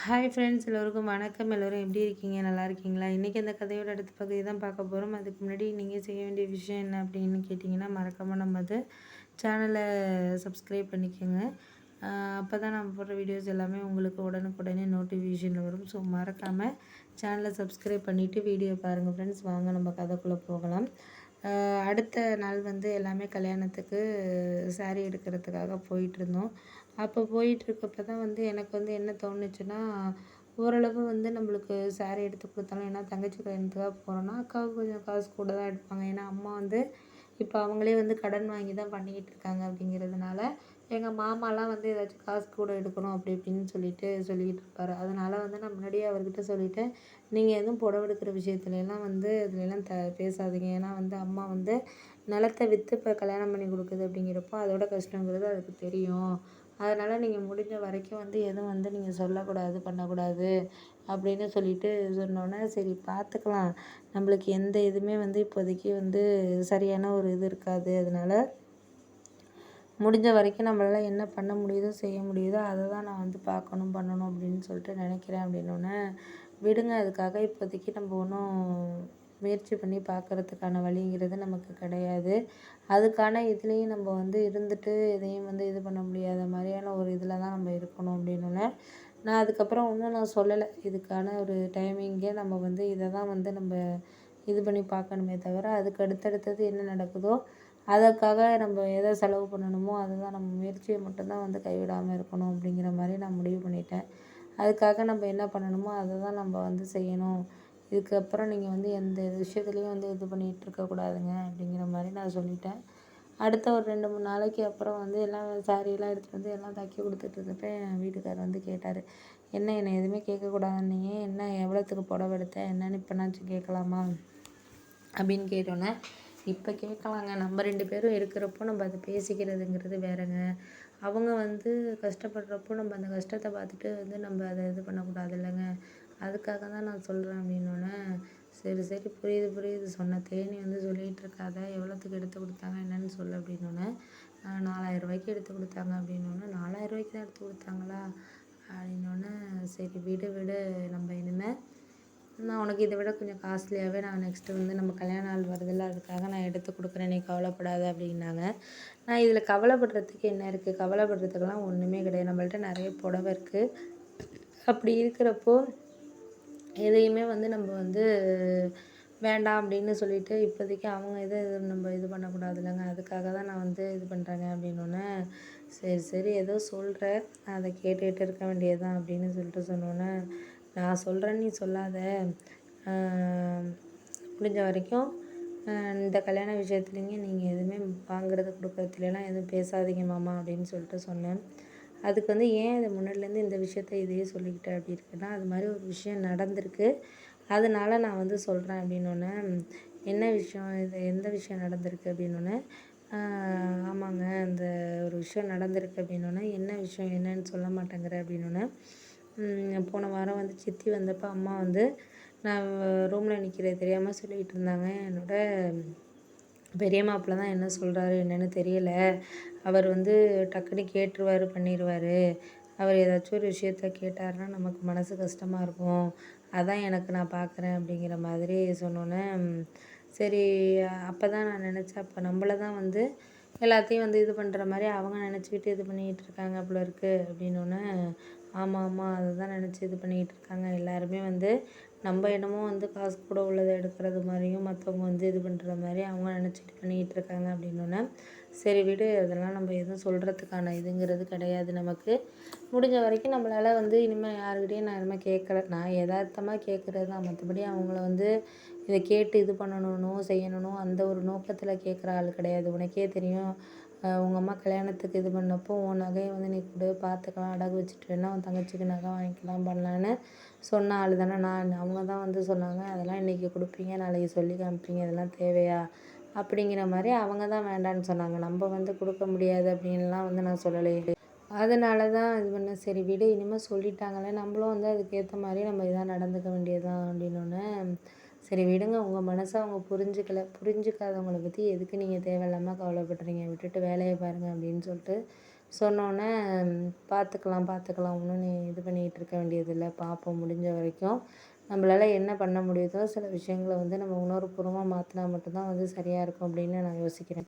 Hi friends, எல்லோருக்கும் வணக்கம். எல்லோரும் எப்படி இருக்கீங்க? நல்லா இருக்கீங்களா? இன்றைக்கி அந்த கதையோட அடுத்த பகுதி தான் பார்க்க போகிறோம். அதுக்கு முன்னாடி நீங்கள் செய்ய வேண்டிய விஷயம் என்ன அப்படின்னு கேட்டிங்கன்னா, மறக்காமல் நம்ம சேனலை சப்ஸ்கிரைப் பண்ணிக்கோங்க. அப்போ தான் நம்ம போடுற வீடியோஸ் எல்லாமே உங்களுக்கு உடனுக்குடனே நோட்டிஃபிகேஷனில் வரும். ஸோ மறக்காமல் சேனலை சப்ஸ்கிரைப் பண்ணிவிட்டு வீடியோ பாருங்கள் ஃப்ரெண்ட்ஸ். வாங்க நம்ம கதைக்குள்ளே போகலாம். அடுத்த நாள் எல்லாமே கல்யாணத்துக்கு சாரீ எடுக்கிறதுக்காக போயிட்டுருந்தோம். அப்போ போயிட்டுருக்கப்ப தான் எனக்கு என்ன தோணுச்சுன்னா, ஓரளவு நம்மளுக்கு சாரீ எடுத்து கொடுத்தாலும், ஏன்னா தங்கச்சி கல்யாணத்துக்காக போகிறோன்னா அக்காவுக்கு கொஞ்சம் காசு கூட தான் எடுப்பாங்க. ஏன்னா அம்மா இப்போ அவங்களே கடன் வாங்கி தான் பண்ணிக்கிட்டு இருக்காங்க. அப்படிங்கிறதுனால எங்கள் மாமாலாம் ஏதாச்சும் காசு கூட எடுக்கணும் அப்படி இப்படின்னு சொல்லிக்கிட்டு இருப்பார். அதனால் நான் முன்னாடியே அவர்கிட்ட சொல்லிவிட்டேன், நீங்கள் எதுவும் புடவை எடுக்கிற விஷயத்துலலாம் இதுலலாம் பேசாதீங்க. ஏன்னா அம்மா நிலத்த விற்று இப்போ கல்யாணம் பண்ணி கொடுக்குது அப்படிங்கிறப்போ அதோட கஷ்டங்கிறது அதுக்கு தெரியும். அதனால் நீங்கள் முடிஞ்ச வரைக்கும் எதுவும் நீங்கள் சொல்லக்கூடாது, பண்ணக்கூடாது அப்படின்னு சொல்லிட்டு சொன்னோன்னே, சரி பார்த்துக்கலாம், நம்மளுக்கு எந்த இதுவுமே இப்போதைக்கு சரியான ஒரு இது இருக்காது. அதனால் முடிஞ்ச வரைக்கும் நம்மளால் என்ன பண்ண முடியுதோ செய்ய முடியுதோ அதை தான் நான் பார்க்கணும் பண்ணணும் அப்படின்னு சொல்லிட்டு நினைக்கிறேன். அப்படின்னோடனே, விடுங்க, அதுக்காக இப்போதைக்கு நம்ம ஒன்றும் முயற்சி பண்ணி பார்க்குறதுக்கான வழிங்கிறது நமக்கு கிடையாது. அதுக்கான இதுலேயும் நம்ம இருந்துட்டு எதையும் இது பண்ண முடியாத மாதிரியான ஒரு இதில் தான் நம்ம இருக்கணும். அப்படின்னோடனே நான் அதுக்கப்புறம் ஒன்றும் நான் சொல்லலை. இதுக்கான ஒரு டைமிங்கே நம்ம இதை தான் நம்ம இது பண்ணி பார்க்கணுமே தவிர, அதுக்கு அடுத்தடுத்தது என்ன நடக்குதோ அதற்காக நம்ம எதை செலவு பண்ணணுமோ அதை தான் நம்ம முயற்சியை மட்டும்தான் கைவிடாமல் இருக்கணும் அப்படிங்கிற மாதிரி நான் முடிவு பண்ணிட்டேன். அதுக்காக நம்ம என்ன பண்ணணுமோ அதை தான் நம்ம செய்யணும். இதுக்கப்புறம் நீங்கள் எந்த விஷயத்துலையும் இது பண்ணிகிட்டு இருக்கக்கூடாதுங்க அப்படிங்கிற மாதிரி நான் சொல்லிட்டேன். அடுத்த ஒரு 2-3 நாளைக்கு அப்புறம் எல்லாம் சாரியெல்லாம் எடுத்துகிட்டு எல்லாம் தைக்க கொடுத்துட்ருக்கப்ப என் வீட்டுக்காரர் கேட்டார், என்னை எதுவுமே கேட்கக்கூடாதுன்னீங்க, என்ன எவ்வளோத்துக்கு புடவை எடுத்தேன் என்னன்னு இப்போனாச்சும் கேட்கலாமா அப்படின்னு கேட்டோன்னே, இப்போ கேட்கலாங்க, நம்ம 2 பேரும் இருக்கிறப்போ நம்ம அதை பேசிக்கிறதுங்கிறது வேறங்க. அவங்க கஷ்டப்படுறப்போ நம்ம அந்த கஷ்டத்தை பார்த்துட்டு நம்ம அதை இது பண்ணக்கூடாது இல்லைங்க. அதுக்காக தான் நான் சொல்கிறேன் அப்படின்னோடனே, சரி சரி, புரியுது புரியுது, சொன்ன தேனி சொல்லிகிட்டு இருக்காத, எவ்வளோத்துக்கு எடுத்து கொடுத்தாங்க என்னன்னு சொல்லு அப்படின்னோடனே, 4000 ரூபாய்க்கு எடுத்து கொடுத்தாங்க அப்படின்னோடனே, 4000 ரூபாய்க்கு தான் எடுத்து கொடுத்தாங்களா அப்படின்னோடனே, சரி விடு விடு, நம்ம இனிமேல் நான் உனக்கு இதை விட கொஞ்சம் காஸ்ட்லியாகவே நான் நெக்ஸ்ட்டு நம்ம கல்யாண நாள் வருதில்ல, அதுக்காக நான் எடுத்து கொடுக்குறேன், நீ கவலைப்படாத அப்படின்னாங்க. நான் இதில் கவலைப்படுறதுக்கு என்ன இருக்குது? கவலைப்படுறதுக்கெல்லாம் ஒன்றுமே கிடையாது. நம்மள்ட்ட நிறைய புடவை இருக்குது. அப்படி இருக்கிறப்போ எதையுமே நம்ம வேண்டாம் அப்படின்னு சொல்லிட்டு இப்போதைக்கு அவங்க இதை நம்ம இது பண்ணக்கூடாது இல்லைங்க. அதுக்காக தான் நான் இது பண்ணுறேங்க அப்படின்னோடனே, சரி சரி, ஏதோ சொல்கிற, அதை கேட்டுகிட்டு இருக்க வேண்டியது தான் அப்படின்னு சொல்லிட்டு சொன்னோன்னே, நான் சொல்கிறேன்னு நீ சொல்லாத, முடிஞ்ச வரைக்கும் இந்த கல்யாண விஷயத்துலேங்க நீங்கள் எதுவுமே வாங்குறது கொடுக்குறதுலாம் எதுவும் பேசாதீங்க மாமா அப்படின்னு சொல்லிட்டு சொன்னேன். அதுக்கு ஏன் இதை முன்னாடிலேருந்து இந்த விஷயத்த இதையே சொல்லிக்கிட்டேன் அப்படி இருக்குன்னா, அது மாதிரி ஒரு விஷயம் நடந்திருக்கு, அதனால நான் சொல்கிறேன் அப்படின்னோடனே, என்ன விஷயம் இது, எந்த விஷயம் நடந்திருக்கு அப்படின்னோடனே, ஆமாங்க இந்த ஒரு விஷயம் நடந்திருக்கு அப்படின்னோடனே, என்ன விஷயம் என்னன்னு சொல்ல மாட்டேங்கிற அப்படின்னோடனே, போன வாரம் சித்தி வந்தப்போ அம்மா நான் ரூமில் நிற்கிறது தெரியாமல் சொல்லிக்கிட்டு இருந்தாங்க. என்னோட பெரிய மாப்பிள்ளை தான் என்ன சொல்கிறாரு என்னன்னு தெரியலை, அவர் டக்குன்னு கேட்டுருவார் பண்ணிடுவார், அவர் ஏதாச்சும் ஒரு விஷயத்த கேட்டாருன்னா நமக்கு மனசு கஷ்டமாக இருக்கும், அதான் நான் பார்க்குறேன் அப்படிங்கிற மாதிரி சொன்னோன்னே, சரி, அப்போ தான் நான் நினச்சேன், அப்போ நம்மள தான் எல்லாத்தையும் இது பண்ணுற மாதிரி அவங்க நினச்சிக்கிட்டு இது பண்ணிக்கிட்டு இருக்காங்க போல இருக்குது அப்படின்னோடனே, ஆமாம் ஆமாம், அதை தான் நினச்சி இது பண்ணிக்கிட்டு இருக்காங்க எல்லாருமே, நம்ம என்னமோ காசு கூட உள்ளதை எடுக்கிறது மாதிரியும் மற்றவங்க இது பண்ணுற மாதிரி அவங்க நினச்சிட்டு பண்ணிக்கிட்டு இருக்காங்க அப்படின்னோடனே, சரி விடு, அதெல்லாம் நம்ம எதுவும் சொல்கிறதுக்கான இதுங்கிறது கிடையாது. நமக்கு முடிஞ்ச வரைக்கும் நம்மளால் இனிமேல் யாருக்கிட்டையும் நான் இனிமேல் கேட்கல, நான் எதார்த்தமாக கேட்குறது தான், மற்றபடி அவங்கள இதை கேட்டு இது பண்ணணும் செய்யணும் அந்த ஒரு நோக்கத்தில் கேட்குற ஆள் கிடையாது. உனக்கே தெரியும், உங்கள் அம்மா கல்யாணத்துக்கு இது பண்ணப்போ உன் நகையை நீ கொடு பார்த்துக்கலாம், அடகு வச்சுட்டு வேணா உன் தங்கச்சிக்கு நகை வாங்கிக்கலாம் பண்ணலான்னு சொன்ன ஆள் தானே நான். அவங்க தான் சொன்னாங்க, அதெல்லாம் இன்றைக்கி கொடுப்பீங்க நாளைக்கு சொல்லி காமிப்பீங்க, இதெல்லாம் தேவையா அப்படிங்கிற மாதிரி அவங்க தான் வேண்டான்னு சொன்னாங்க. நம்ம கொடுக்க முடியாது அப்படின்லாம் நான் சொல்லலையே. அதனால தான் இது பண்ணேன், சரி விடு, இனிமேல் சொல்லிட்டாங்களே, நம்மளும் அதுக்கேற்ற மாதிரி நம்ம இதாக நடந்துக்க வேண்டியது தான் அப்படின்னோடனே, சரி விடுங்க, உங்கள் மனசை அவங்க புரிஞ்சுக்காதவங்கள பற்றி எதுக்கு நீங்கள் தேவையில்லாமல் கவலைப்படுறீங்க, விட்டுட்டு வேலையை பாருங்கள் அப்படின்னு சொல்லிட்டு சொன்னோன்னே பார்த்துக்கலாம் பார்த்துக்கலாம் ஒன்றும் நீ இது பண்ணிகிட்டு இருக்க வேண்டியதில்லை, பார்ப்போம் முடிஞ்ச வரைக்கும் நம்மளால் என்ன பண்ண முடியுதோ சில விஷயங்களை வந்து நம்ம உணர்வுபூர்வமாக மாற்றினா மட்டும்தான் வந்து சரியாக இருக்கும் அப்படின்னு நான் யோசிக்கிறேன்.